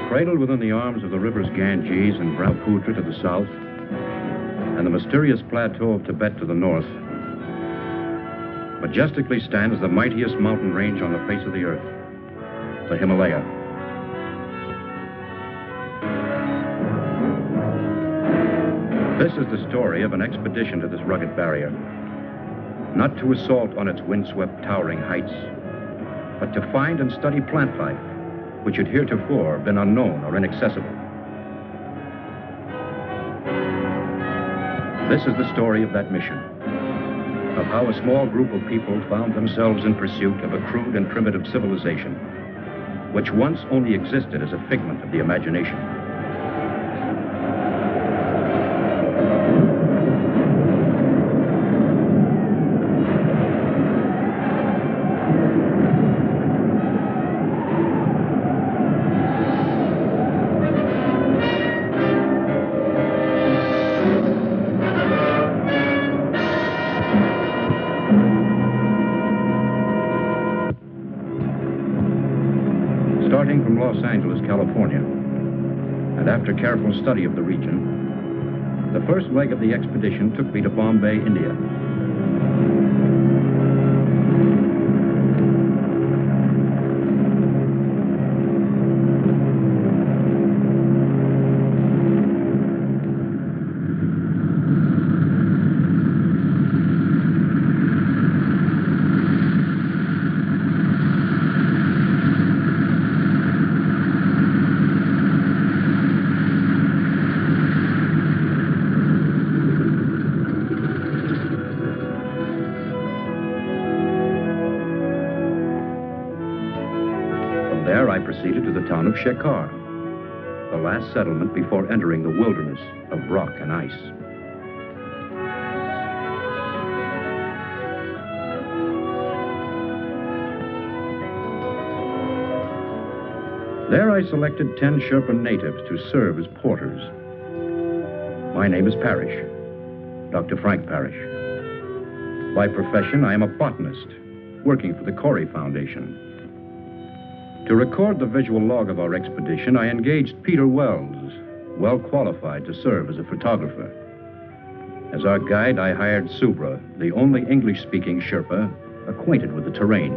Cradled within the arms of the rivers Ganges and Brahmaputra to the south, and the mysterious plateau of Tibet to the north, majestically stands the mightiest mountain range on the face of the earth, the Himalaya. This is the story of an expedition to this rugged barrier, not to assault on its windswept, towering heights, but to find and study plant life, which had heretofore been unknown or inaccessible. This is the story of that mission, of how a small group of people found themselves in pursuit of a crude and primitive civilization, which once only existed as a figment of the imagination. Starting from Los Angeles, California, and after careful study of the region, the first leg of the expedition took me to Bombay, India. There I proceeded to the town of Shekhar, the last settlement before entering the wilderness of rock and ice. There I selected 10 Sherpa natives to serve as porters. My name is Parrish, Dr. Frank Parrish. By profession, I am a botanist, working for the Corey Foundation. To record the visual log of our expedition, I engaged Peter Wells, well qualified to serve as a photographer. As our guide, I hired Subra, the only English-speaking Sherpa acquainted with the terrain.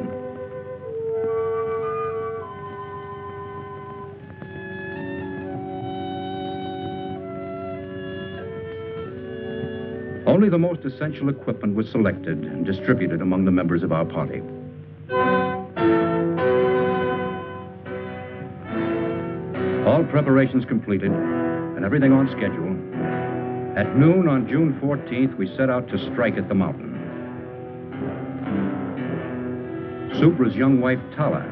Only the most essential equipment was selected and distributed among the members of our party. All preparations completed, and everything on schedule, at noon on June 14th, we set out to strike at the mountain. Subra's young wife, Tala,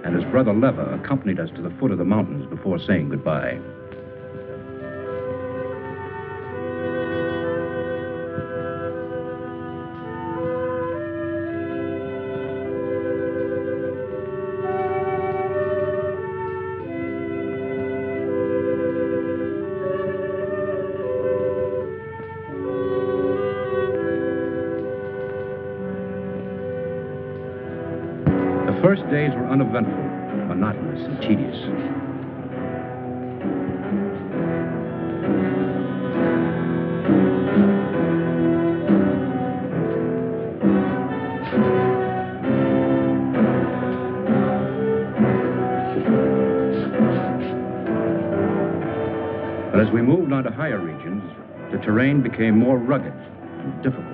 and his brother Leva accompanied us to the foot of the mountains before saying goodbye. The first days were uneventful, monotonous, and tedious. But as we moved on to higher regions, the terrain became more rugged and difficult.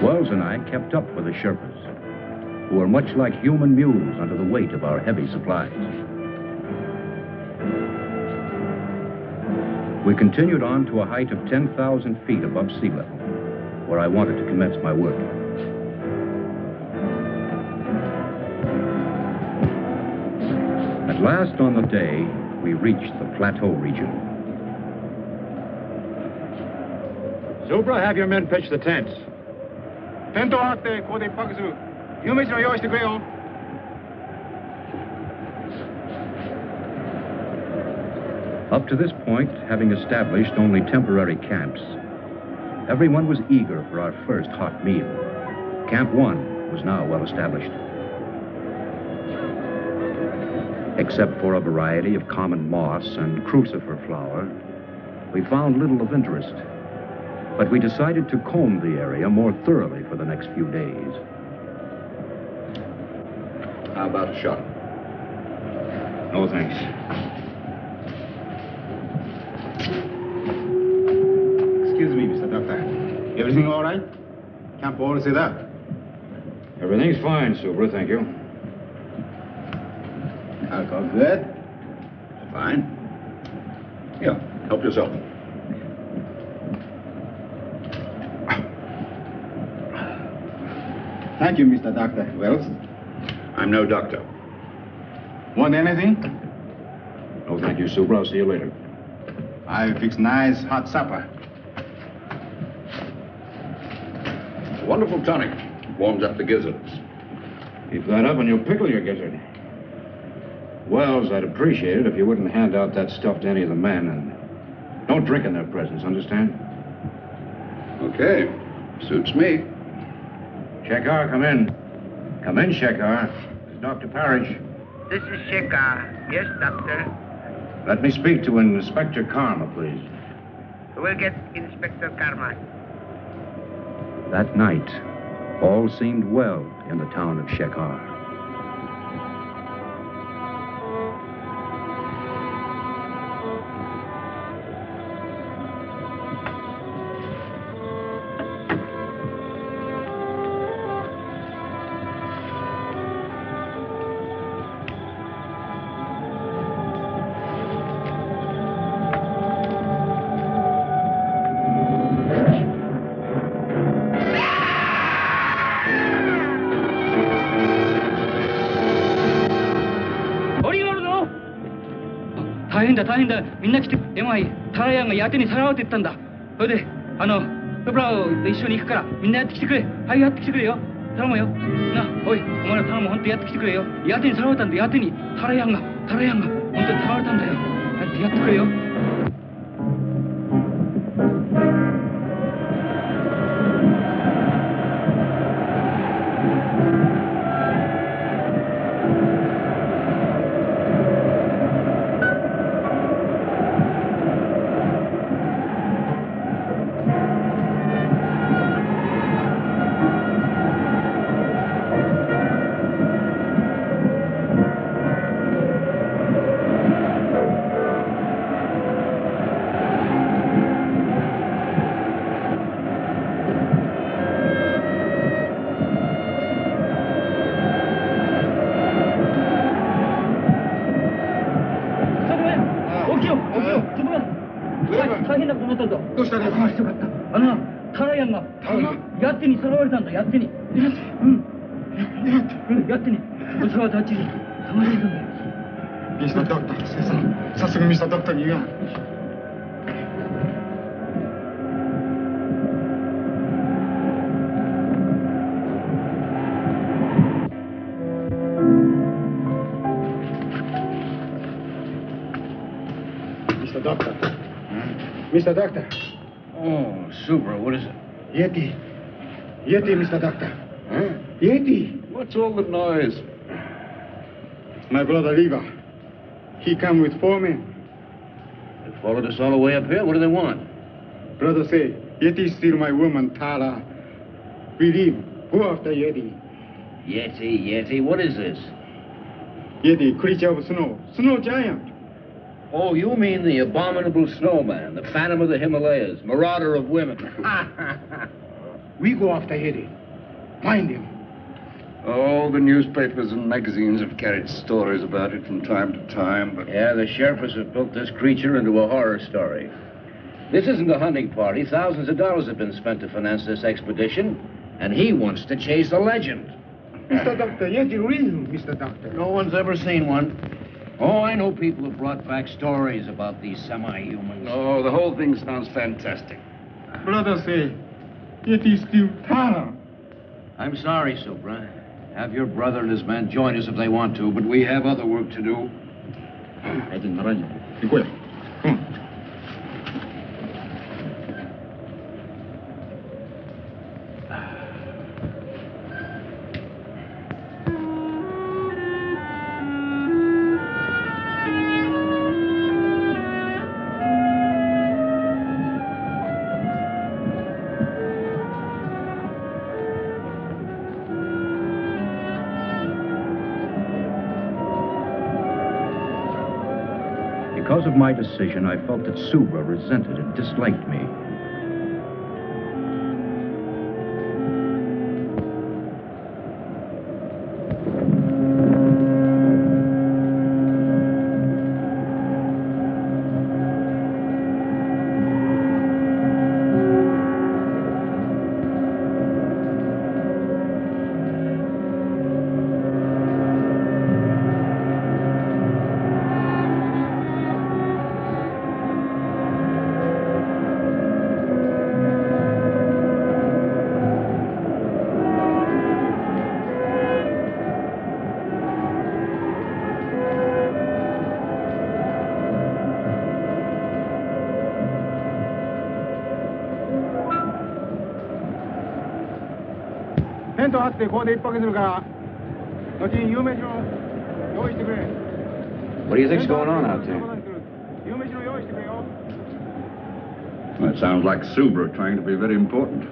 Wells and I kept up with the Sherpas, who were much like human mules under the weight of our heavy supplies. We continued on to a height of 10,000 feet above sea level, where I wanted to commence my work. At last on the day, we reached the plateau region. Subra, have your men pitch the tents. Up to this point, having established only temporary camps, Everyone was eager for our first hot meal. Camp 1 was now well established. Except for a variety of common moss and crucifer flower, we found little of interest. But we decided to comb the area more thoroughly for the next few days. How about a shot? No, thanks. Excuse me, Mr. Doctor. Everything all right? Camp all set up? Everything's fine, Subra, thank you. Alcohol good? Fine. Here, help yourself. Thank you, Mr. Doctor. Wells, I'm no doctor. want anything? No, thank you, Subra. I'll see you later. I fix nice hot supper. Wonderful tonic. Warms up the gizzards. Keep that up and you'll pickle your gizzard. Wells, I'd appreciate it if you wouldn't hand out that stuff to any of the men, and don't drink in their presence, understand? Okay. Suits me. Shekhar, come in. Come in, Shekhar. This is Dr. Parrish. This is Shekhar. Yes, doctor. Let me speak to Inspector Karma, please. We'll get Inspector Karma. That night, all seemed well in the town of Shekhar.大変だみんな来てでもタラヤンがヤテにさらわれてったんだそれでプブラと一緒に行くからみんなやってきてくれはいやってきてくれよ頼むよなおいお前ら頼む本当やってきてくれよヤテにさらわれたんだヤテにタラヤンが本当にさらわれたんだよやってくれよヤテにさらわれたんだヤテにヤテにおさわたちにさまれたんだよミスタードクター先生早速ミスタードクターに言うやMr. Doctor. Mr. Doctor. Oh, super. What is it? Yeti. Yeti, Mr. Doctor. Huh? Yeti. What's all the noise? My brother Lever. He come with 4 men. They followed us all the way up here. What do they want? Brother say, Yeti steal my woman, Tara. We leave. Go after Yeti. Yeti. What is this? Yeti, creature of snow. Snow giant. Oh, you mean the abominable snowman, the phantom of the Himalayas, marauder of women. We go after Yeti. Find him. Oh, the newspapers and magazines have carried stories about it from time to time, but... Yeah, the sheriffs have built this creature into a horror story. This isn't a hunting party. Thousands of dollars have been spent to finance this expedition, and he wants to chase a legend. Mr. Doctor, Yeti real, Mr. Doctor. No one's ever seen one. Oh, I know people have brought back stories about these semi-humans. Oh, the whole thing sounds fantastic. Brother say, Yeti steal Tara. I'm sorry, Supra. Have your brother and his men join us if they want to, but we have other work to do. Go. Come on. Because of my decision, I felt that Subra resented and disliked me. What do you think's going on out there? Well, it sounds like Subra trying to be very important.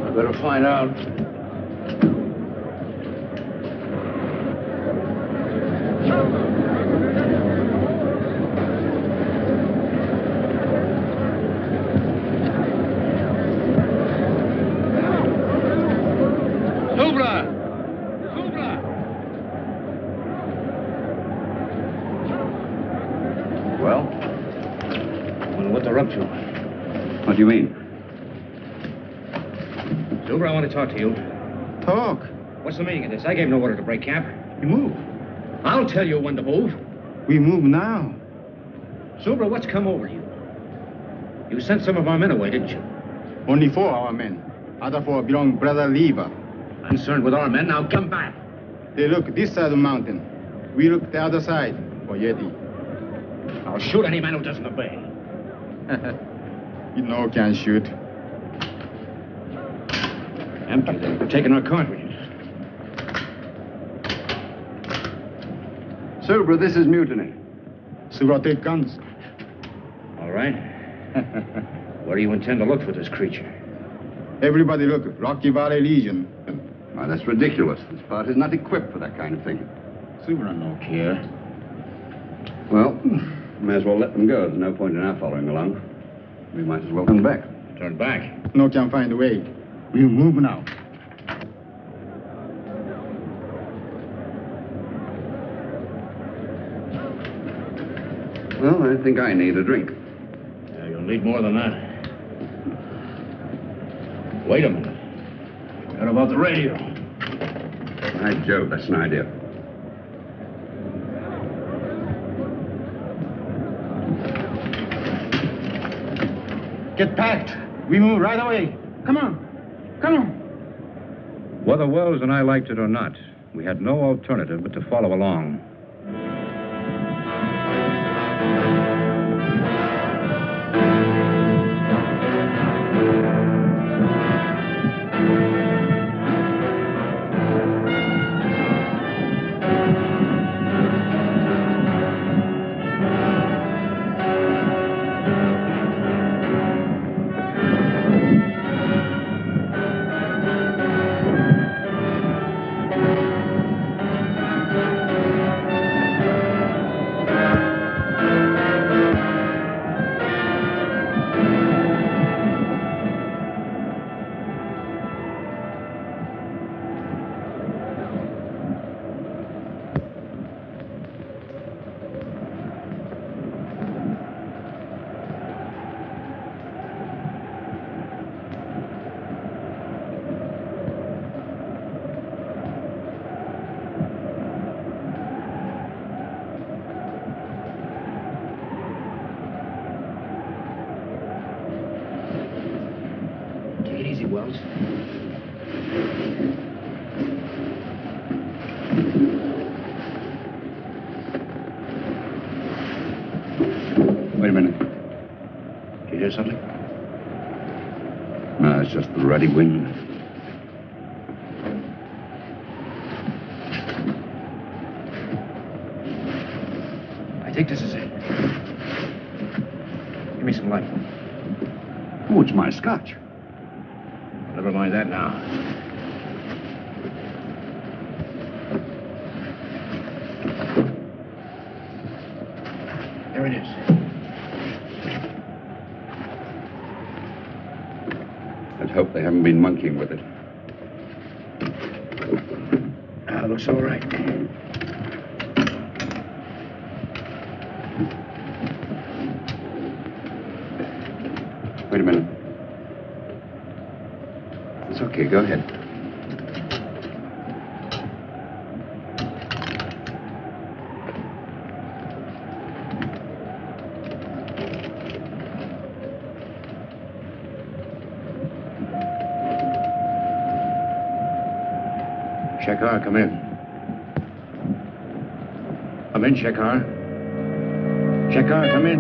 I better find out. What do you mean? Subra, I want to talk to you. Talk. What's the meaning of this? I gave no order to break camp. We move. I'll tell you when to move. We move now. Subra, what's come over you? You sent some of our men away, didn't you? Only 4 our men. Other 4 belong brother Lever. Concerned with our men, now come back. They look this side of the mountain. We look the other side for Yeti. I'll shoot any man who doesn't obey. You know can shoot. Empty, they're taking our cartridges. Subra, this is mutiny. Subra take guns. All right. Where do you intend to look for this creature? Everybody look, Rocky Valley Legion. Why, that's ridiculous. This part is not equipped for that kind of thing. Subra no care. Well, may as well let them go. There's no point in our following along. We might as well turn back. Turn back? No can find a way. We move now. Well, I think I need a drink. Yeah, you'll need more than that. Wait a minute. What about the radio? By Jove, that's an idea. Get packed. We move right away. Come on. Come on. Whether Wells and I liked it or not, we had no alternative but to follow along. Wells. Wait a minute. Did you hear something? No, it's just the ruddy wind. I think this is it. Give me some light. Oh, it's my scotch. Never mind that now. There it is. Let's hope they haven't been monkeying with it. Looks all right. Wait a minute. It's okay, go ahead. Shekhar, come in. Come in, Shekhar. Shekhar, come in.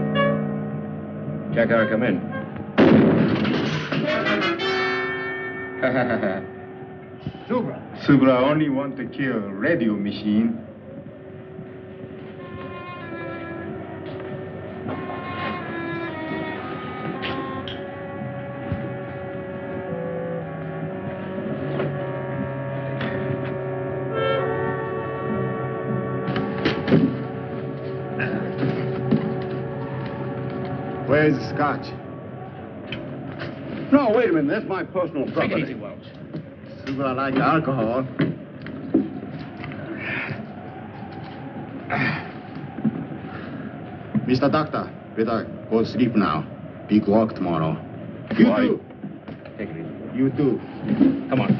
Shekhar, come in. Subra only want to kill radio machine. Where's the scotch? No, wait a minute. That's my personal property. Take it easy, Wells. Subra like alcohol. Mr. Doctor, better go sleep now. Big work tomorrow. You Why? too. Take it easy. You too. Come on.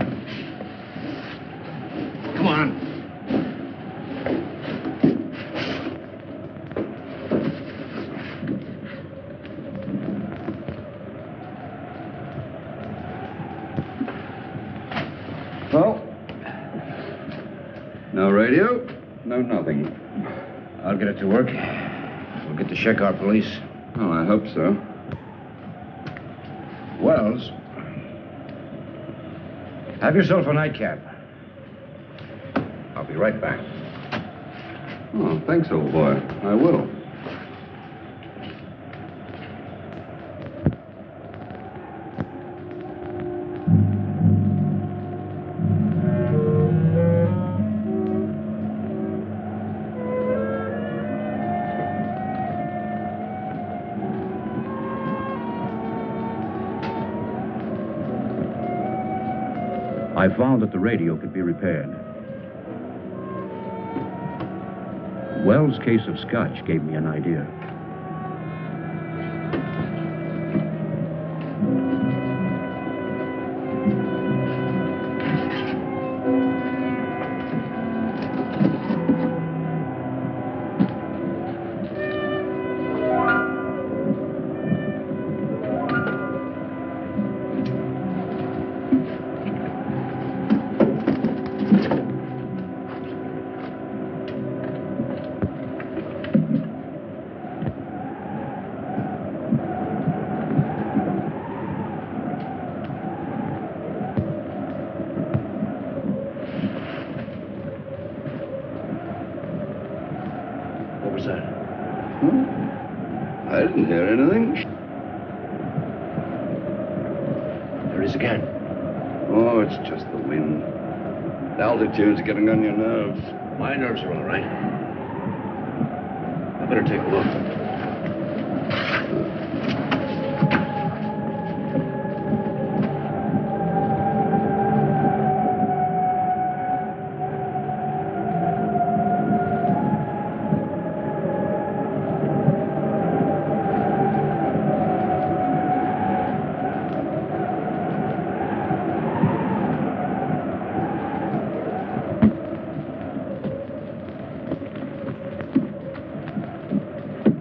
Come on. Well, no radio, no nothing. I'll get it to work. We'll get the Shekhar police. Oh, I hope so. Wells, have yourself a nightcap. I'll be right back. Oh, thanks, old boy. I will. I found that the radio could be repaired. Wells' case of scotch gave me an idea. What was that? I didn't hear anything. There it is again. Oh, it's just the wind. The altitude's getting on your nerves. My nerves are all right. I better take a look.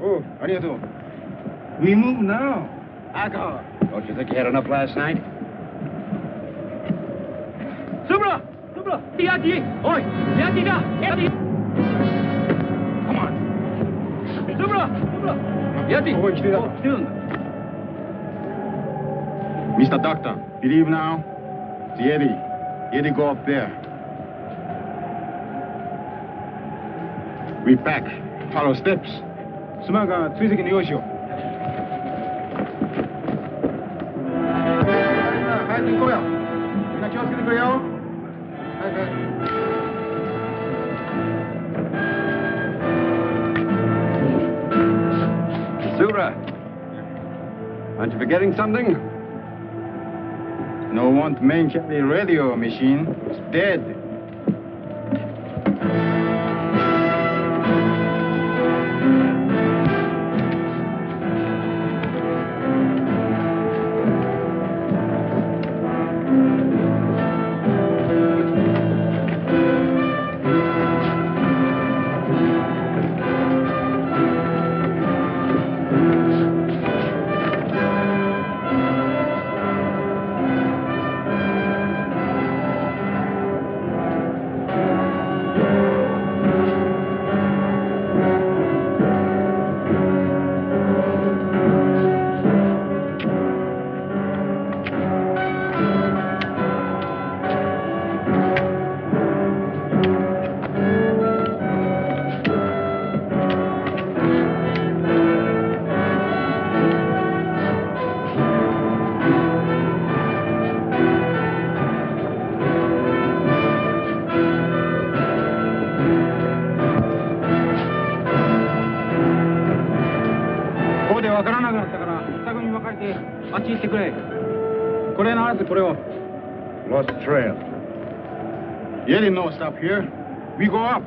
Oh, arigato. We move now. Alcohol. Don't you think you had enough last night? Subra! Subra! Yeti! Oi! Yeti da! Yeti! Come on. Subra! Subra! Yeti! ここに来てた。お来てるんだ。 Mr. Doctor, believe now? The Yeti. Yeti go up there. We back. Follow steps. 妻が追跡の用意を。早く行こうよ。みんな気をつけてくれよ。早く。Aren't you forgetting something? No one to mention the radio machine. It's dead. Lost the trail. Yeti no stop here. We go up.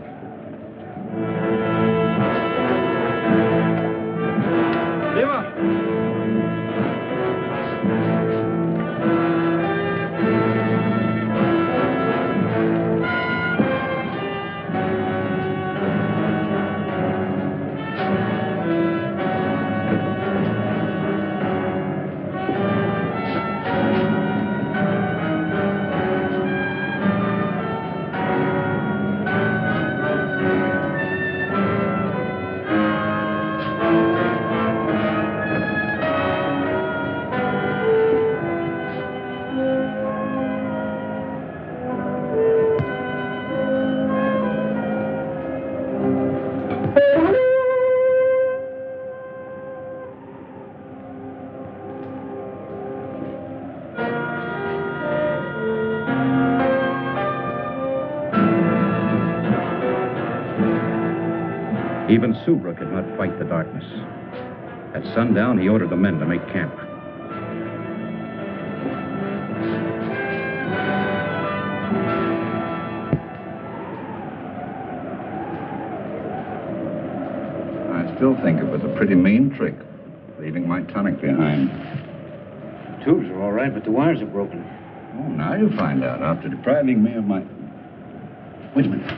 Even Subra could not fight the darkness. At sundown, he ordered the men to make camp. I still think it was a pretty mean trick, leaving my tonic behind. The tubes are all right, but the wires are broken. Oh, now you find out, after depriving me of my... Wait a minute.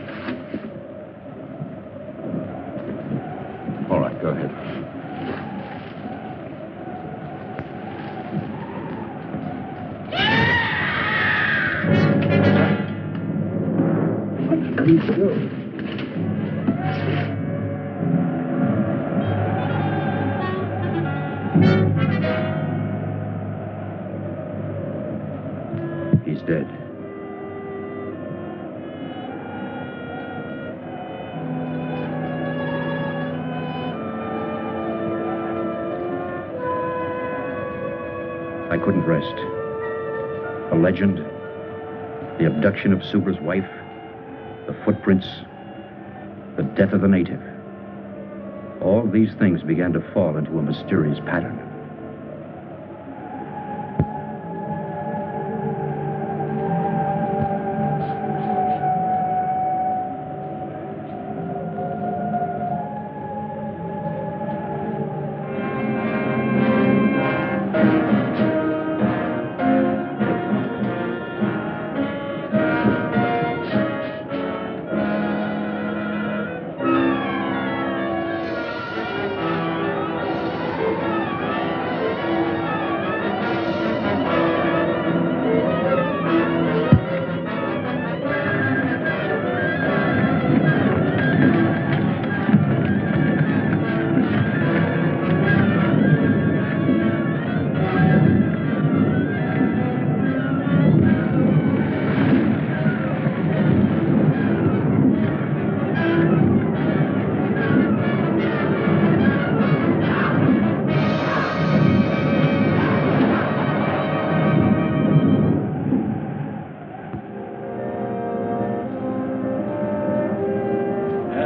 All right, go ahead. What did he do? He's dead. I couldn't rest. The legend, the abduction of Subra's wife, the footprints, the death of the native. All these things began to fall into a mysterious pattern.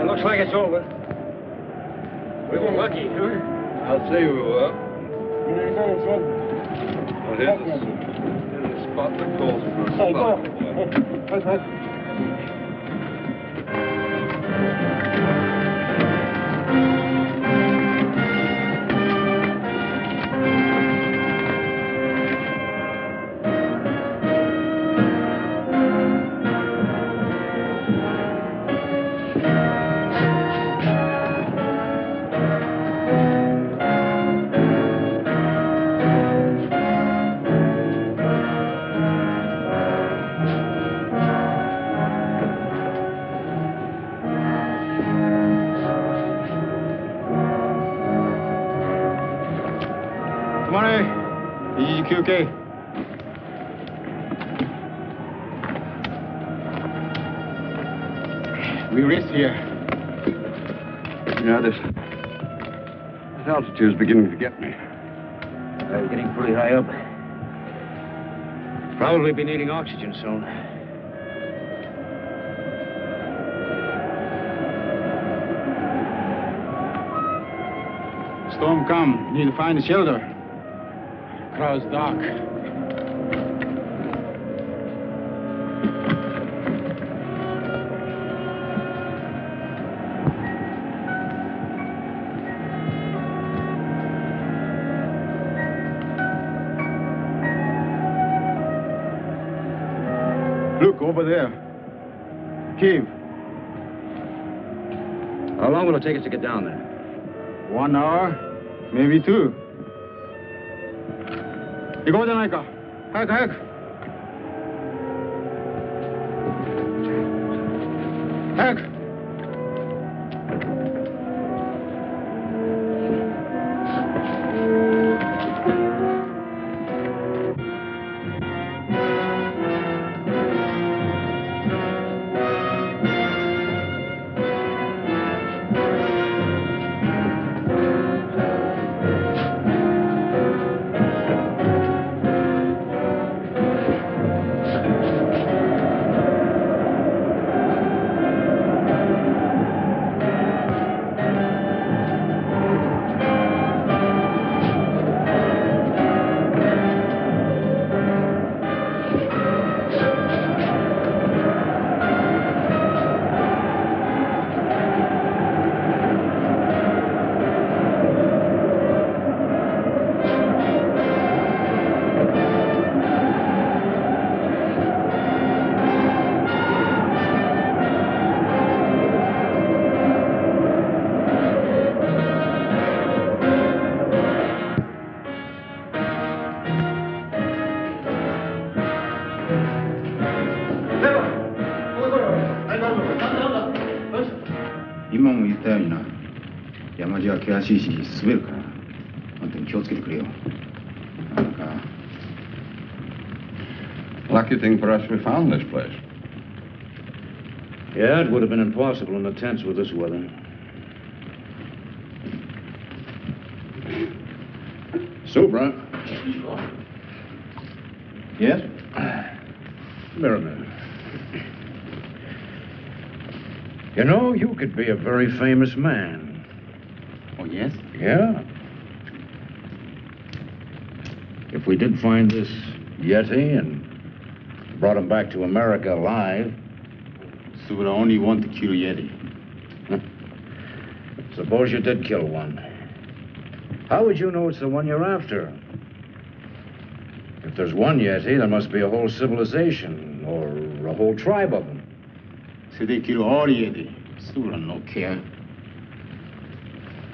Looks like it's over. We were lucky, huh? I'll say we were. here's a spot that calls for a spot. Okay. We rest here. Yeah, this altitude's beginning to get me. We're getting pretty high up. Probably be needing oxygen soon. Storm come. Need to find a shelter. Crowd's dark. Look, over there. Cave. How long will it take us to get down there? 1 hour, maybe 2. 行こうじゃないか。早く早く。早く。今も言ったようにな、山路は険しいし滑るから、本当に気をつけてくれよ。なんか。Lucky thing for us we found this place. Yeah, it would have been impossible in the tents with this weather. Supra. Yes? Come here a minute. You know, you could be a very famous man. Oh, yes? Yeah. If we did find this Yeti and brought him back to America alive. So would I only want to kill Yeti. Suppose you did kill one. How would you know it's the one you're after? If there's one Yeti, there must be a whole civilization or a whole tribe of them. So they kill all Yeti. So would I no care.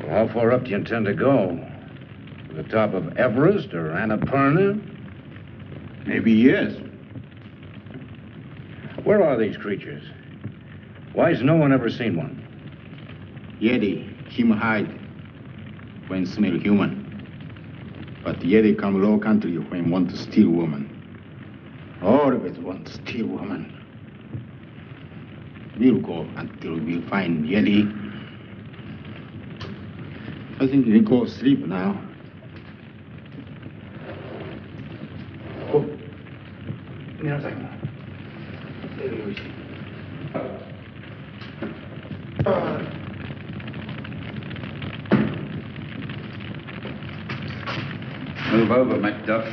Well, how far up do you intend to go? To the top of Everest or Annapurna? Maybe yes. Where are these creatures? Why's no one ever seen one? Yeti, him hide when smell human. But Yeti come low country when want to steal woman. Always want to steal woman. We'll go until we find Yeti. I think we go sleep now. Oh. Move over, Macduff.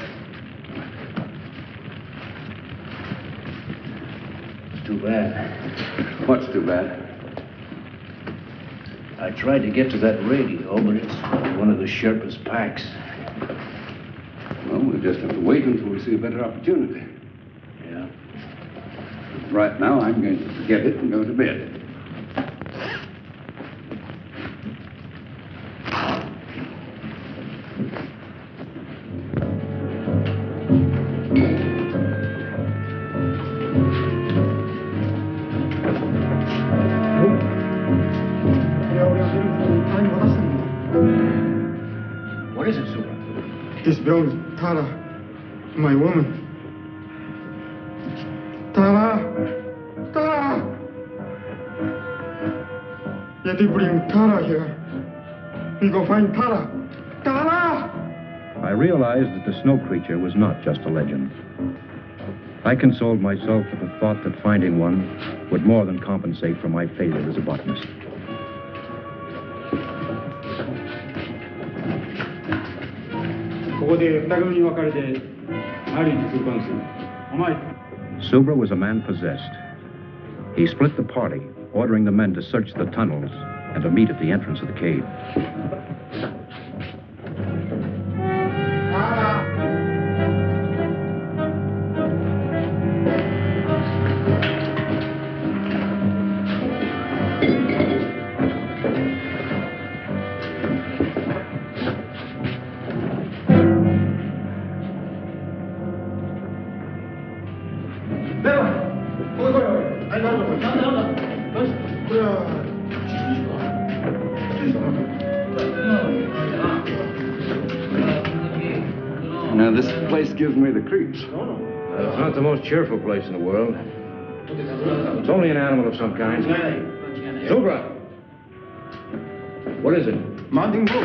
Too bad. What's too bad? I tried to get to that radio, but it's one of the Sherpa's packs. Well, we'll just have to wait until we see a better opportunity. Yeah. Right now, I'm going to forget it and go to bed. What is it, Supra? This belongs to Tara, my woman. Tara! Tara! Yeti bring Tara here. We go find Tara. Tara! I realized that the snow creature was not just a legend. I consoled myself with the thought that finding one would more than compensate for my failure as a botanist. Subra was a man possessed. He split the party, ordering the men to search the tunnels and to meet at the entrance of the cave. Now, this place gives me the creeps. It's not the most cheerful place in the world. It's only an animal of some kind. Supra! What is it? Mountain go.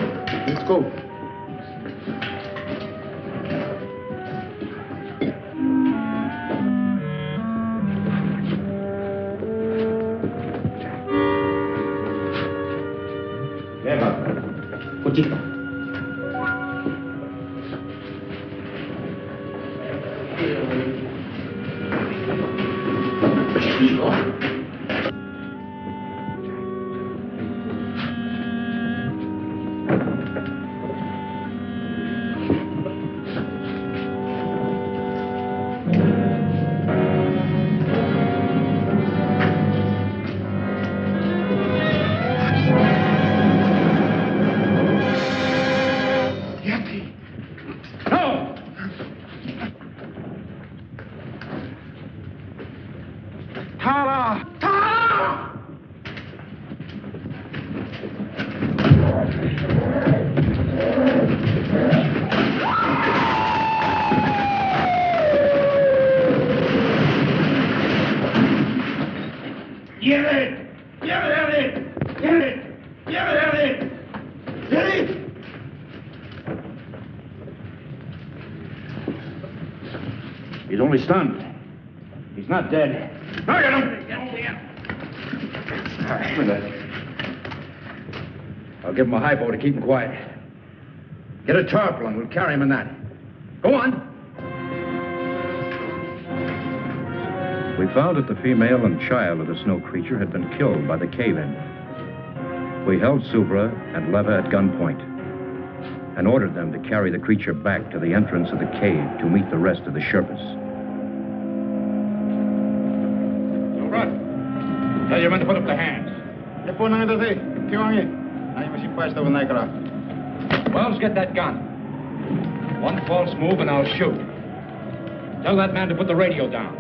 Let's go. He's only stunned. He's not dead. No, you don't. I'll give him a hypo to keep him quiet. Get a tarpaulin. We'll carry him in that. Go on. We found that the female and child of the snow creature had been killed by the cave-in. We held Subra and Leva at gunpoint and ordered them to carry the creature back to the entrance of the cave to meet the rest of the Sherpas. Tell your men to put up their hands. Wells, get that gun. One false move and I'll shoot. Tell that man to put the radio down.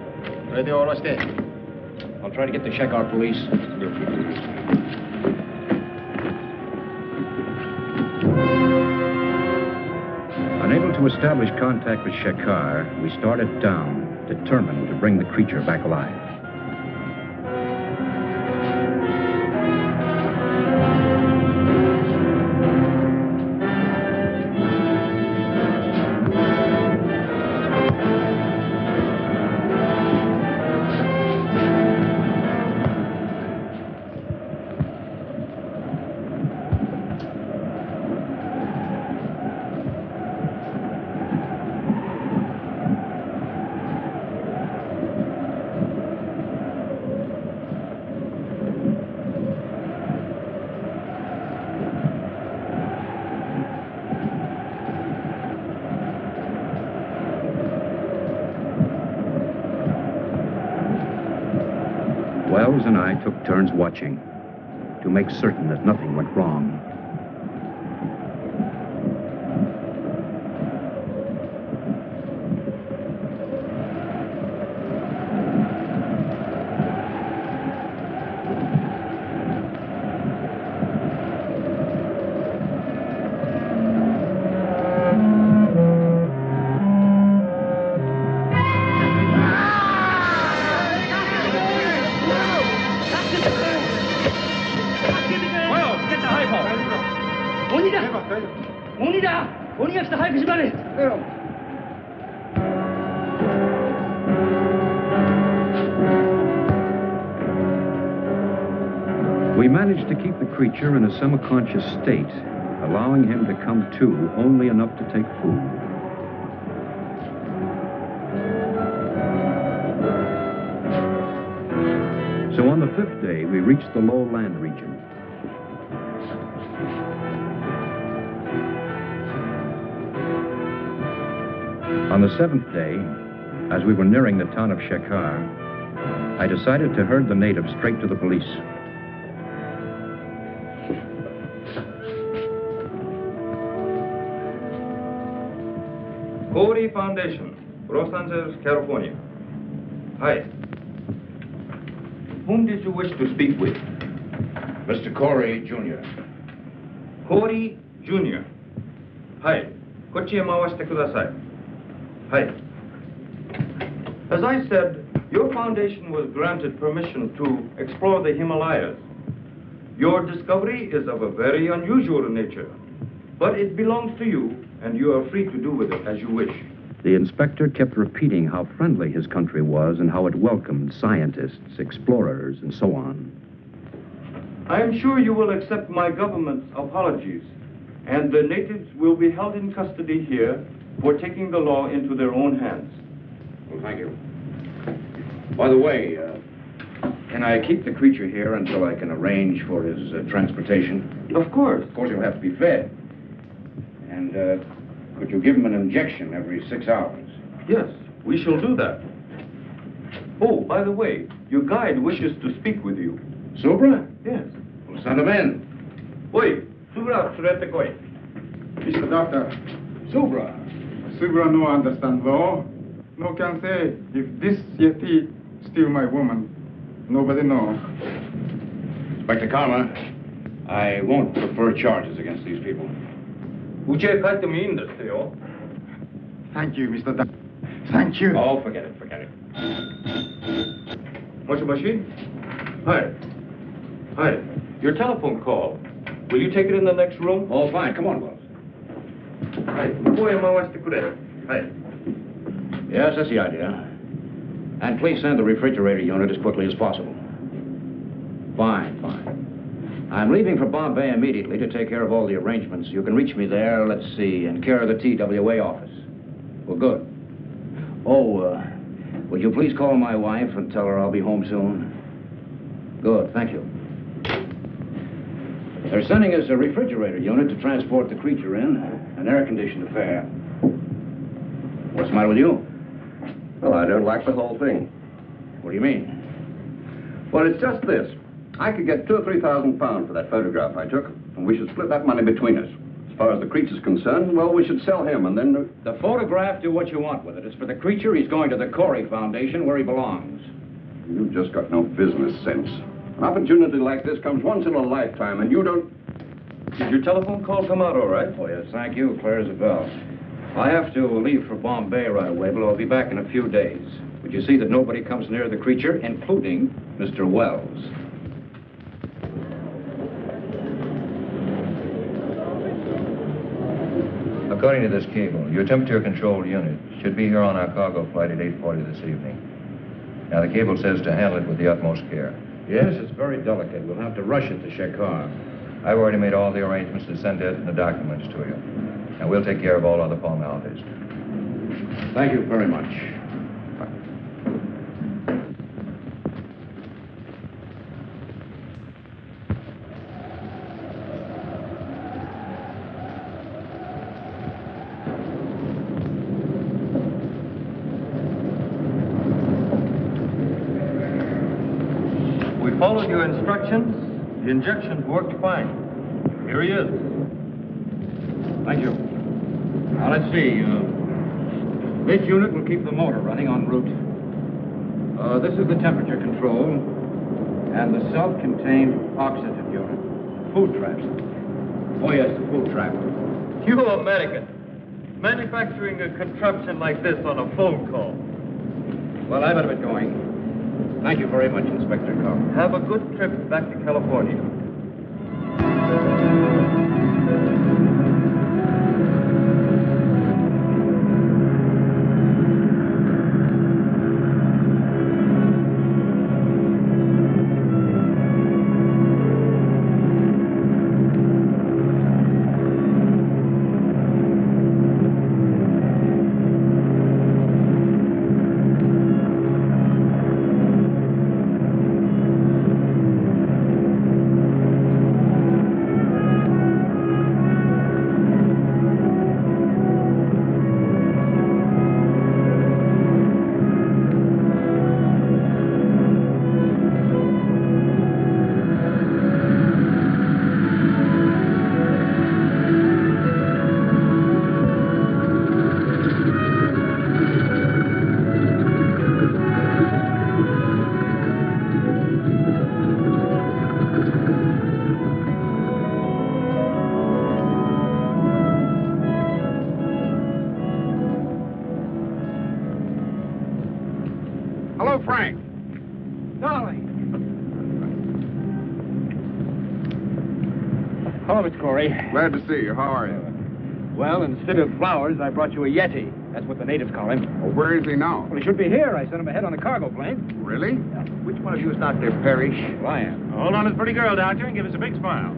I'll try to get the Shekar police. Unable to establish contact with Shekar, we started down, determined to bring the creature back alive. Wells and I took turns watching to make certain that nothing went wrong. We managed to keep the creature in a semi-conscious state, allowing him to come to only enough to take food. So on the 5th day, we reached the low land region. On the 7th day, as we were nearing the town of Shekhar, I decided to herd the natives straight to the police. Corey Foundation, Los Angeles, California. Hi. Whom did you wish to speak with? Mr. Corey, Jr. Corey, Jr. はい。こっちへ回してください。はい。As I said, your foundation was granted permission to explore the Himalayas. Your discovery is of a very unusual nature, but it belongs to you, and you are free to do with it as you wish. The inspector kept repeating how friendly his country was and how it welcomed scientists, explorers, and so on. I am sure you will accept my government's apologies, and the natives will be held in custody here for taking the law into their own hands. Well, thank you. By the way, can I keep the creature here until I can arrange for his transportation? Of course. Of course, he'll have to be fed. And could you give him an injection every 6 hours? Yes, we shall do that. Oh, by the way, your guide wishes to speak with you. Subra? Yes. Well, send him in. Oi, Subra, surete koi. Mr. Doctor, Subra. Subra no understand law. No can say if this Yeti steal my woman. Nobody know. Inspector Karma, I won't prefer charges against these people. Uche kaite mo ii desu yo. Thank you, Mr. Doctor. Thank you. Oh, forget it, forget it. Moshi moshi? Hi. Hi. Your telephone call. Will you take it in the next room? Oh, fine. Come on, Wells. Hi. Koi mawashite kure. Hi. Yes, that's the idea. And please send the refrigerator unit as quickly as possible. Fine, fine. I'm leaving for Bombay immediately to take care of all the arrangements. You can reach me there, let's see, in care of the TWA office. Well, good. Oh, would you please call my wife and tell her I'll be home soon? Good, thank you. They're sending us a refrigerator unit to transport the creature in, an air-conditioned affair. What's the matter with you? Well, I don't like the whole thing. What do you mean? Well, it's just this. I could get £2,000 or £3,000 for that photograph I took, and we should split that money between us. As far as the creature's concerned, well, we should sell him, and then... The photograph, do what you want with it. It's for the creature. He's going to the Corey Foundation, where he belongs. You've just got no business sense. An opportunity like this comes once in a lifetime, and you don't... Did your telephone call come out all right? Oh, yes, thank you. Clear as a bell. I have to leave for Bombay right away, but I'll be back in a few days. Would you see that nobody comes near the creature, including Mr. Wells? According to this cable, your temperature control unit should be here on our cargo flight at 8:40 this evening. Now, the cable says to handle it with the utmost care. Yes, it's very delicate. We'll have to rush it to Shekhar. I've already made all the arrangements to send it and the documents to you. And we'll take care of all other formalities. Thank you very much. followed your instructions. The injections worked fine. Here he is. Thank you. Now, let's see. This unit will keep the motor running en route. This is the temperature control and the self-contained oxygen unit. Food trap. Oh, yes, the food trap. You American. Manufacturing a contraption like this on a phone call. Well, I better get going. Thank you very much, Inspector Cobb. Have a good trip back to California. Hello, Frank. Darling. Hello, Mr. Corey. Glad to see you. How are you? Well, instead of flowers, I brought you a Yeti. That's what the natives call him. Well, where is he now? Well, he should be here. I sent him ahead on a cargo plane. Really? Which one of you is Dr. Parrish? Well, I am. Hold on to the pretty girl, Doctor, and give us a big smile.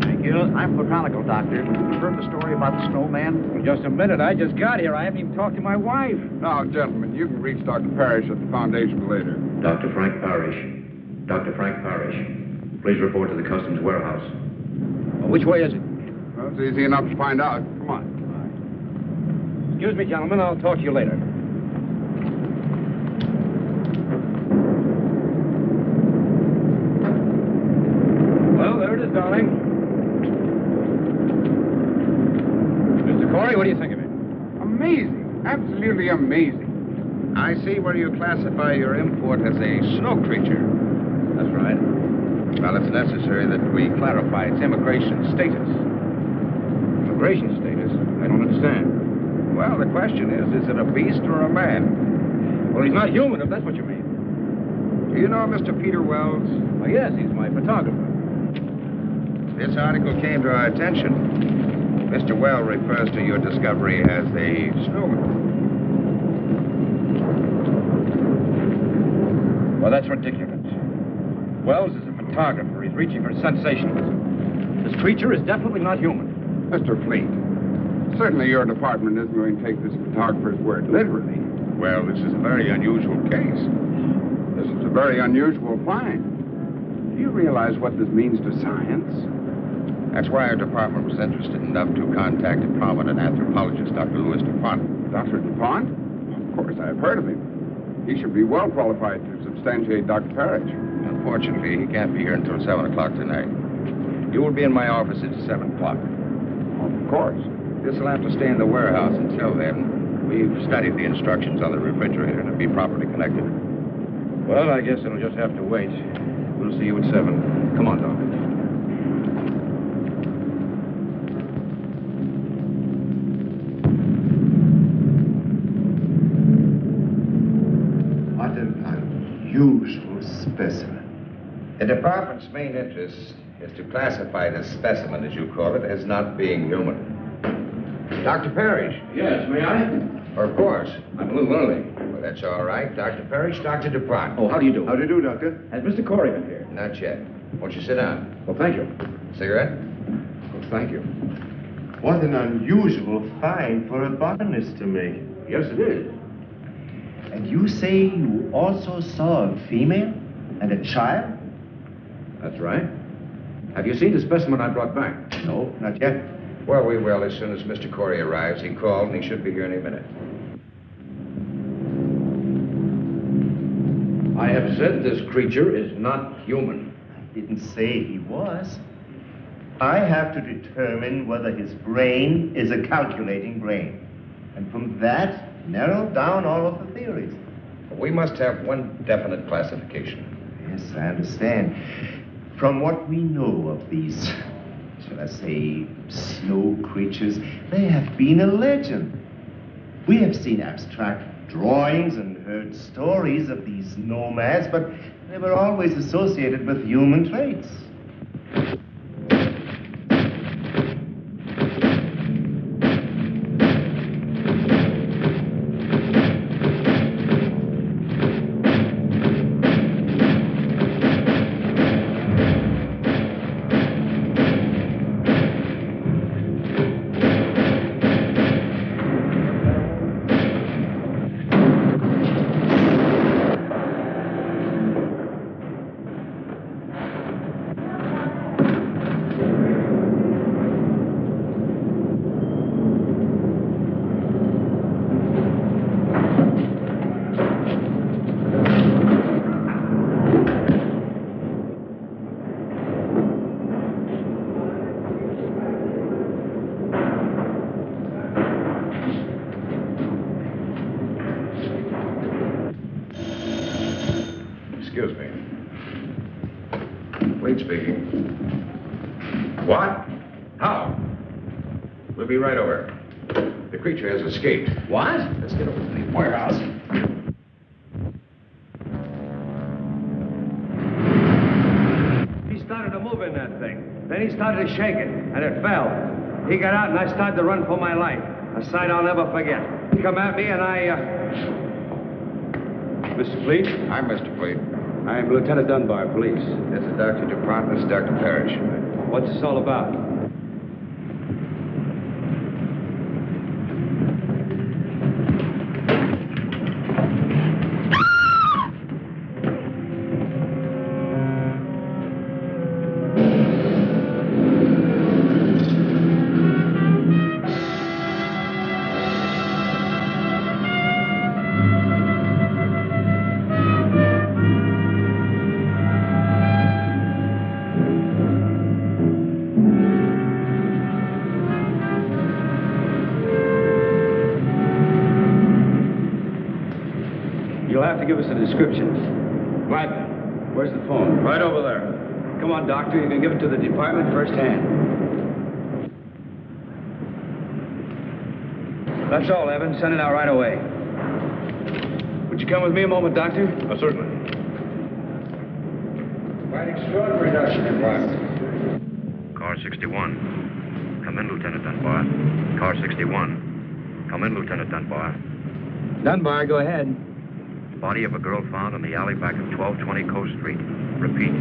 Thank you. I'm botanical, Doctor. You heard the story about the snowman? Well, just a minute. I just got here. I haven't even talked to my wife. Now, gentlemen, you can reach Dr. Parrish at the Foundation later. Dr. Frank Parrish. Dr. Frank Parrish. Please report to the customs warehouse. Well, which way is it? Well, it's easy enough to find out. Come on. Excuse me, gentlemen. I'll talk to you later. Well, there it is, darling. Mr. Corey, what do you think of it? Amazing. Absolutely amazing. I see where you classify your import as a snow creature. That's right. Well, it's necessary that we clarify its immigration status. Immigration status? I don't understand. Well, the question is it a beast or a man? Well, he's not human, if that's what you mean. Do you know Mr. Peter Wells? Oh, yes, he's my photographer. This article came to our attention. Mr. Wells refers to your discovery as a snowman. Well, that's ridiculous. Wells is a photographer. He's reaching for sensationalism. This creature is definitely not human. Mr. Fleet, certainly your department isn't going to take this photographer's word literally. Well, this is a very unusual case. This is a very unusual find. Do you realize what this means to science? That's why our department was interested enough to contact a prominent anthropologist, Dr. Louis DuPont. Dr. DuPont? Of course, I've heard of him. He should be well qualified to substantiate Dr. Parrish. Unfortunately, he can't be here until 7 o'clock tonight. You will be in my office at 7 o'clock. Of course. This will have to stay in the warehouse until then. We've studied the instructions on the refrigerator to be properly connected. Well, I guess it'll just have to wait. We'll see you at 7. Come on, Doc. What an unusual specimen. The department's main interest is to classify this specimen, as you call it, as not being human. Dr. Parrish. Yes, may I? Of course. I'm a little early. Well, that's all right. Dr. Parrish, Dr. DuPont. Oh, how do you do? How do you do, Doctor? Has Mr. Corey been here? Not yet. Won't you sit down? Well, thank you. Cigarette? Well, thank you. What an unusual find for a botanist to make. Yes, it is. And you say you also saw a female and a child? That's right. Have you seen the specimen I brought back? No, not yet. Well, we will as soon as Mr. Corey arrives. He called, and he should be here any minute. I have said this creature is not human. I didn't say he was. I have to determine whether his brain is a calculating brain. And from that, narrow down all of the theories. We must have one definite classification. Yes, I understand. From what we know of these, shall I say, snow creatures, they have been a legend. We have seen abstract drawings and heard stories of these nomads, but they were always associated with human traits. Excuse me. Wade speaking. What? How? We'll be right over. The creature has escaped. What? Let's get over to the warehouse. He started to move in that thing. Then he started to shake it, and it fell. He got out, and I started to run for my life. A sight I'll never forget. He come at me, and Mr. Fleet? I'm Mr. Fleet. I'm Lieutenant Dunbar, police. This is Dr. DuPont. This is Dr. Parrish. What's this all about? You'll have to give us a description. What? Where's the phone? Right over there. Come on, Doctor. You can give it to the department firsthand. That's all, Evan. Send it out right away. Would you come with me a moment, Doctor? Certainly. Quite extraordinary, Dr. DuPont. Car 61. Come in, Lieutenant Dunbar. Car 61. Come in, Lieutenant Dunbar. Dunbar, go ahead. Body of a girl found in the alley back of 1220 Coast Street. Repeat.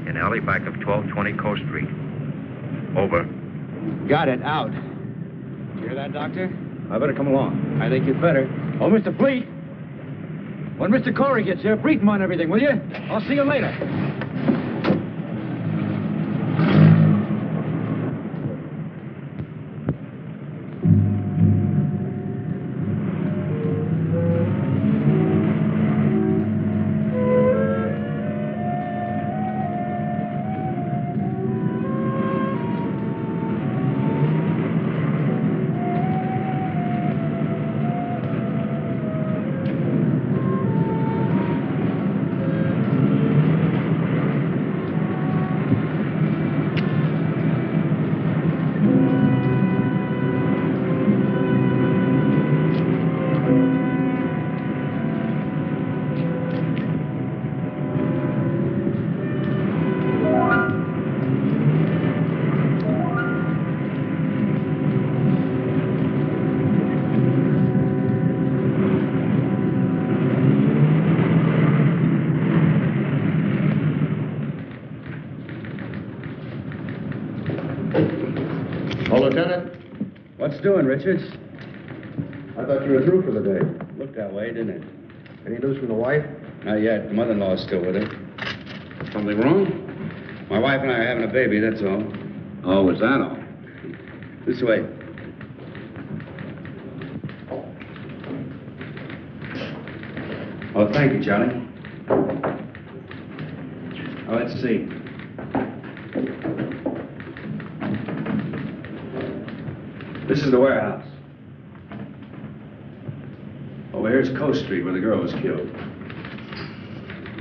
In alley back of 1220 Coast Street. Over. Got it. Out. You hear that, Doctor? I better come along. I think you'd better. Oh, Mr. Fleet. When Mr. Corey gets here, brief him on everything, will you? I'll see you later. Lieutenant? What's doing, Richards? I thought you were through for the day. Looked that way, didn't it? Any news from the wife? Not yet. The mother-in-law's still with her. Something wrong? My wife and I are having a baby, that's all. Oh, is that all? This way. Oh, thank you, Charlie. Oh, let's see. This is the warehouse. Over here's Coast Street, where the girl was killed.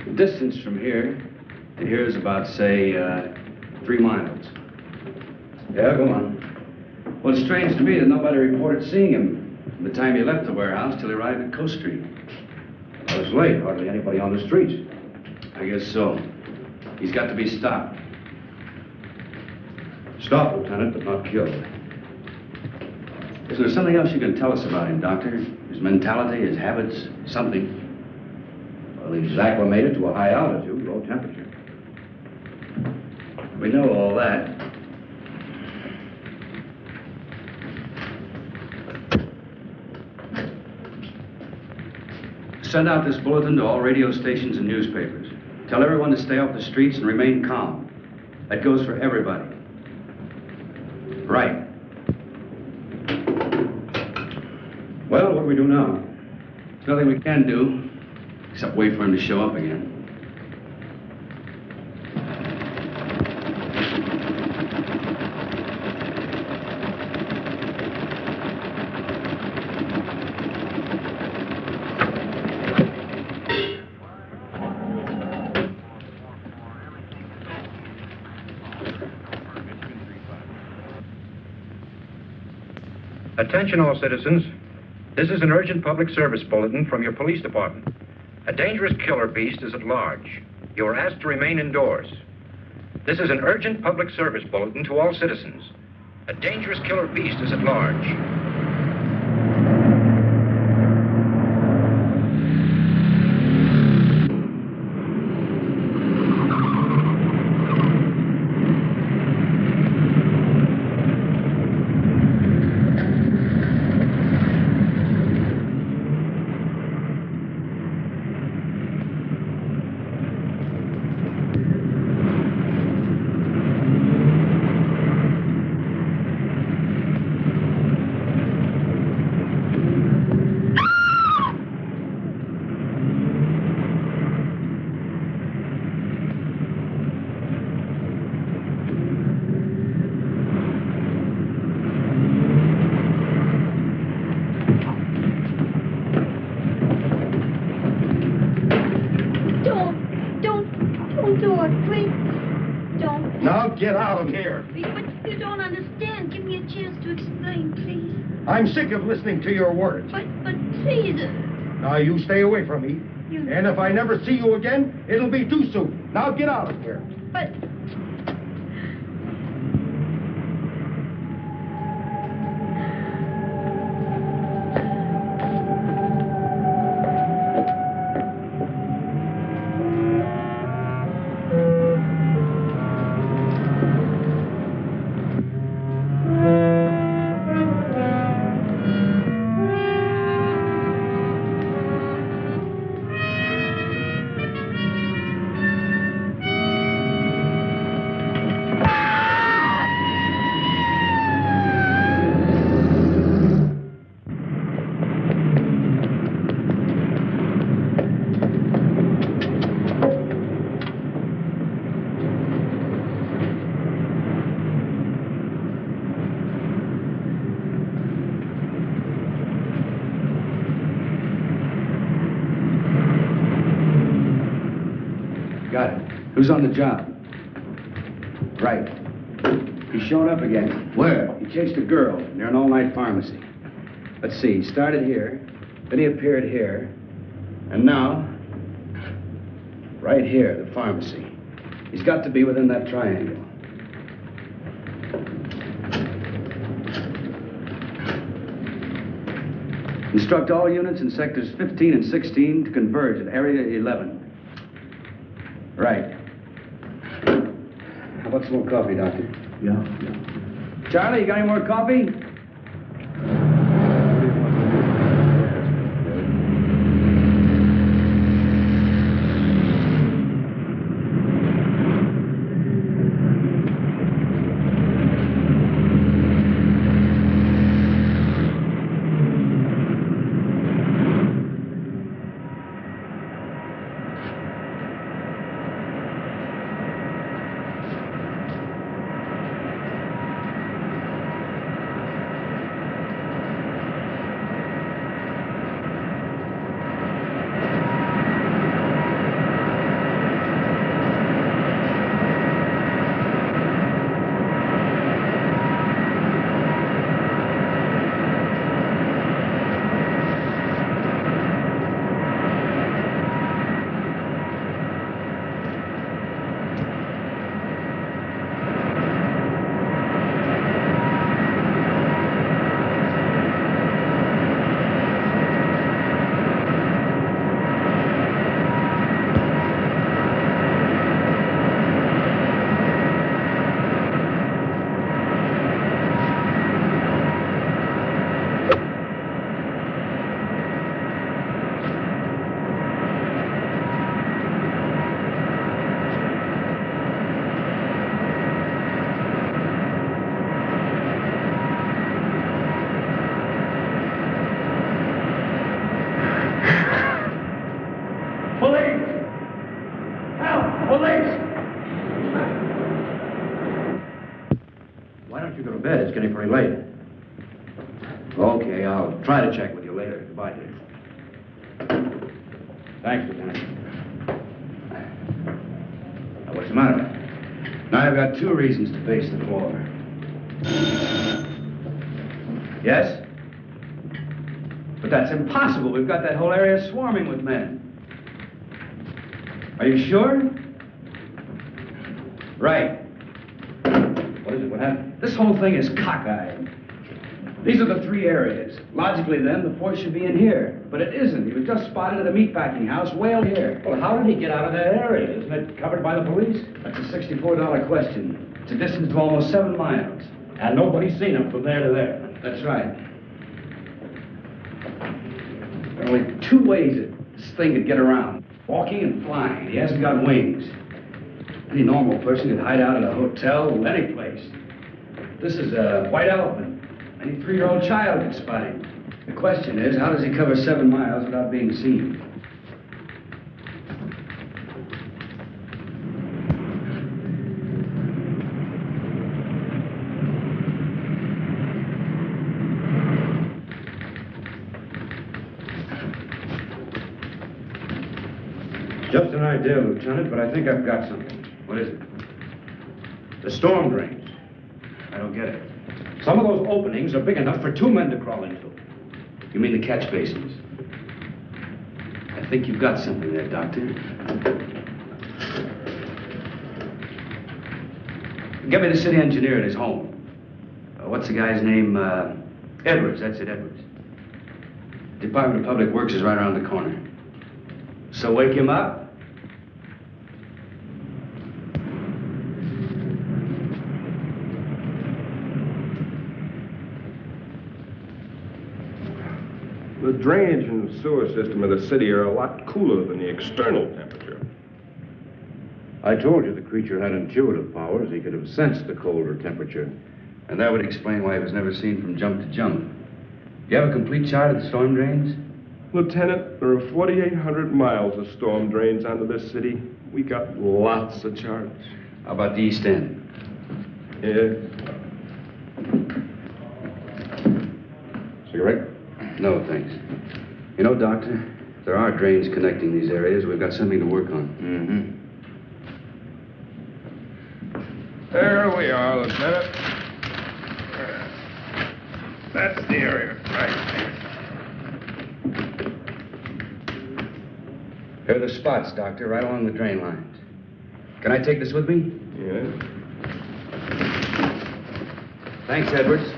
The distance from here to here is about, say, 3 miles. Yeah, go on. Well, it's strange to me that nobody reported seeing him from the time he left the warehouse till he arrived at Coast Street. Well, it was late. Hardly anybody on the streets. I guess so. He's got to be stopped. Stopped, Lieutenant, but not killed. Is there something else you can tell us about him, Doctor? His mentality, his habits, something? Well, he's acclimated to a high altitude, low temperature. We know all that. Send out this bulletin to all radio stations and newspapers. Tell everyone to stay off the streets and remain calm. That goes for everybody. Right. Well, what do we do now? There's nothing we can do except wait for him to show up again. Attention all citizens. This is an urgent public service bulletin from your police department. A dangerous killer beast is at large. You are asked to remain indoors. This is an urgent public service bulletin to all citizens. A dangerous killer beast is at large. Get out of here. But you don't understand. Give me a chance to explain, please. I'm sick of listening to your words. But please. Now, you stay away from me. And if I never see you again, it'll be too soon. Now, get out of here. But... Who's on the job? Right. He showed up again. Where? He chased a girl near an all-night pharmacy. Let's see, he started here, then he appeared here, and now, right here, the pharmacy. He's got to be within that triangle. Instruct all units in sectors 15 and 16 to converge at area 11. Right. How about some more coffee, Doctor? Yeah. Charlie, you got any more coffee? bed. It's getting pretty late. Okay, I'll try to check with you later. Goodbye, dear. Thanks, Lieutenant. Now, what's the matter? Now, I've got 2 reasons to pace the floor. Yes? But that's impossible. We've got that whole area swarming with men. Are you sure? Right. What is it? What happened? This whole thing is cockeyed. These are the 3 areas. Logically, then, the force should be in here. But it isn't. He was just spotted at a meatpacking house way over here. Well, how did he get out of that area? Isn't it covered by the police? That's a $64 question. It's a distance of almost 7 miles. And nobody's seen him from there to there. That's right. There are only 2 ways that this thing could get around. Walking and flying. He hasn't got wings. Any normal person could hide out in a hotel or any place. This is a white elephant. Any 3-year-old child could spot him. The question is, how does he cover 7 miles without being seen? Just an idea, Lieutenant, but I think I've got something. What is it? The storm drains. I don't get it. Some of those openings are big enough for 2 men to crawl into. You mean the catch basins? I think you've got something there, Doctor. Get me the city engineer at his home. What's the guy's name? Edwards. That's it, Edwards. Department of Public Works is right around the corner. So wake him up. The drainage and sewer system of the city are a lot cooler than the external temperature. I told you the creature had intuitive powers. He could have sensed the colder temperature. And that would explain why he was never seen from jump to jump. Do you have a complete chart of the storm drains? Lieutenant, there are 4,800 miles of storm drains under this city. We got lots of charts. How about the East End? Yeah. Cigarette? No, thanks. You know, Doctor, if there are drains connecting these areas, we've got something to work on. There we are, Lieutenant. That's the area, right. Here are the spots, Doctor, right along the drain lines. Can I take this with me? Yeah. Thanks, Edwards.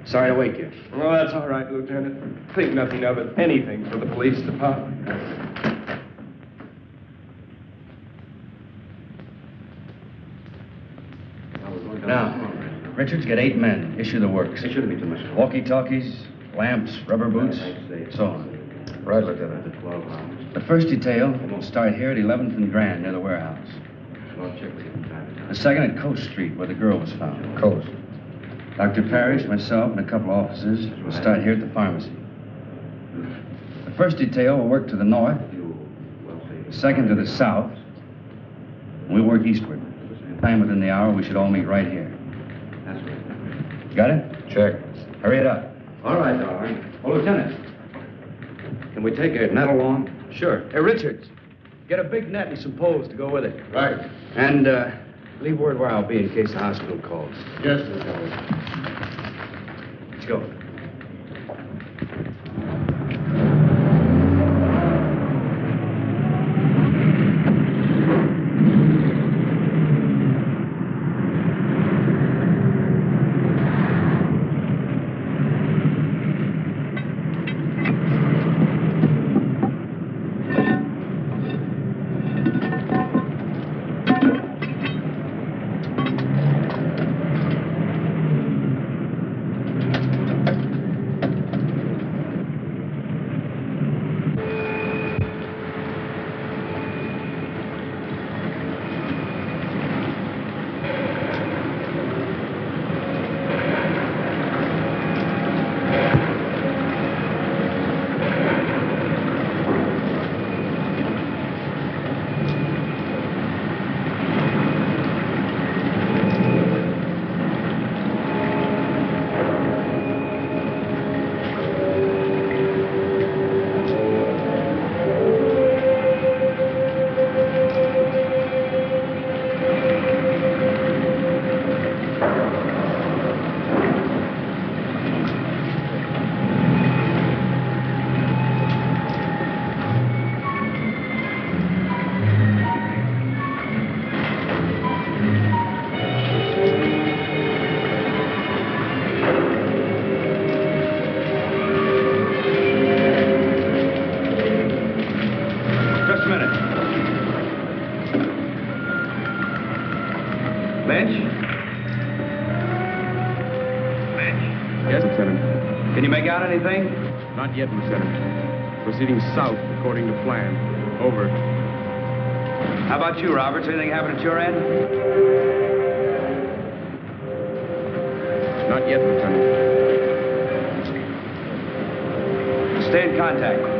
Sorry to wake you. Well, that's all right, Lieutenant. Think nothing of it. Anything for the police department. Now, Richards, get 8 men. Issue the works. It shouldn't be too much. Walkie-talkies, lamps, rubber boots, so on. Right, Lieutenant. The first detail will start here at 11th and Grand, near the warehouse. I'll check with you from time to time. The second at Coast Street, where the girl was found. Coast. Dr. Parrish, myself, and a couple of officers will start here at the pharmacy. The first detail will work to the north, the second to the south, and we work eastward. Time within the hour, we should all meet right here. That's right. Got it? Check. Hurry it up. All right, darling. Oh, Lieutenant, can we take a net along? Sure. Hey, Richards, get a big net and some poles to go with it. Right. And, leave word where I'll be in case the hospital calls. Yes, Lieutenant. Let's go. down anything? Not yet, Lieutenant. Proceeding south according to plan. Over. How about you, Roberts? Anything happened at your end? Not yet, Lieutenant. Stay in contact.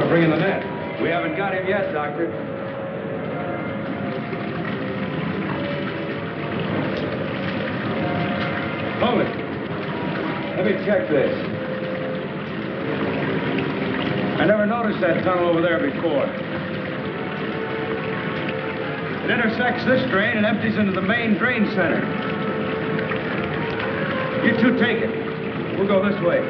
Bringing the net. We haven't got him yet, Doctor. Hold it. Let me check this. I never noticed that tunnel over there before. It intersects this drain and empties into the main drain center. You two take it. We'll go this way.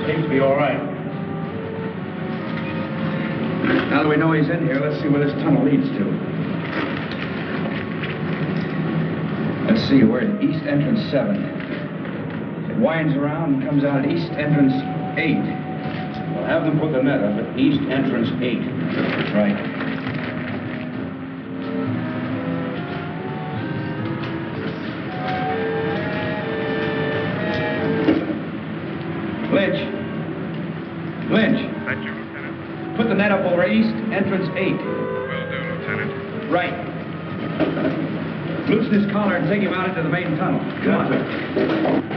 Seems to be all right. Now that we know he's in here, let's see where this tunnel leads to. Let's see, we're at East Entrance 7. It winds around and comes out at East Entrance 8. We'll have them put the net up at East Entrance 8. Right. Lynch. Thank you, Lieutenant. Put the net up over East Entrance 8. Will do, Lieutenant. Right. Loosen his collar and take him out into the main tunnel. Come on.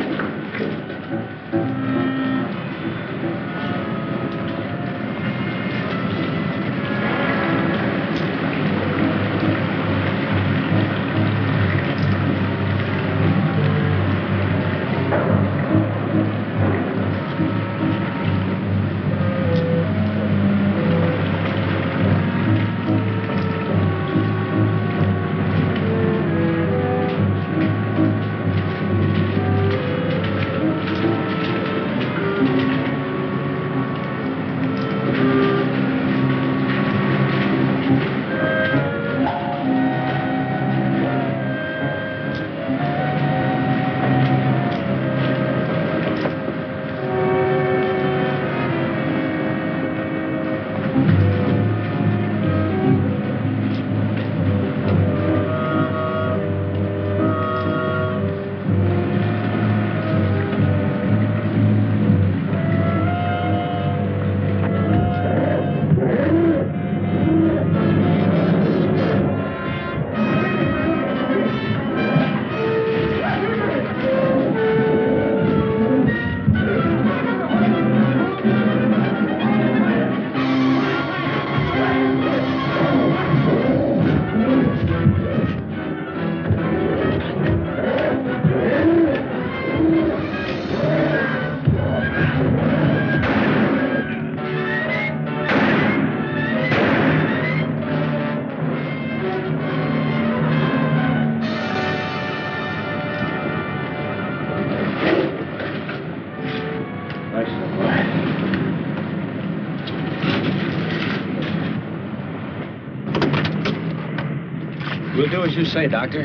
do as you say, Doctor.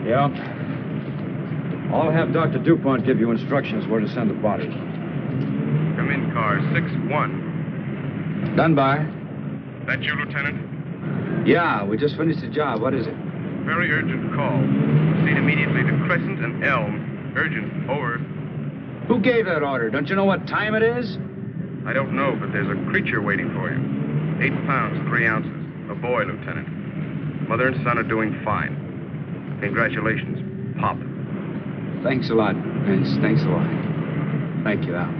Yeah. I'll have Dr. DuPont give you instructions where to send the body. Come in, car 6-1. Dunbar? That you, Lieutenant? Yeah, we just finished the job. What is it? Very urgent call. Proceed immediately to Crescent and Elm. Urgent. Over. Who gave that order? Don't you know what time it is? I don't know, but there's a creature waiting for you. 8 pounds, 3 ounces. A boy, Lieutenant. Mother and son are doing fine. Congratulations, Pop. Thanks a lot, Vince. Thanks a lot. Thank you, Al.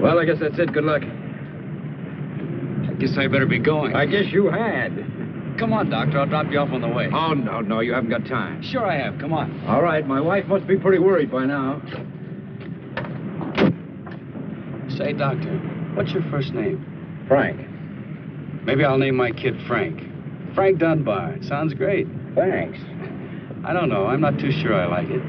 Well, I guess that's it. Good luck. I guess I better be going. I guess you had. Come on, Doctor. I'll drop you off on the way. Oh, no, you haven't got time. Sure I have. Come on. All right, my wife must be pretty worried by now. Say, Doctor, what's your first name? Frank. Maybe I'll name my kid Frank. Frank Dunbar. Sounds great. Thanks. I don't know. I'm not too sure I like it.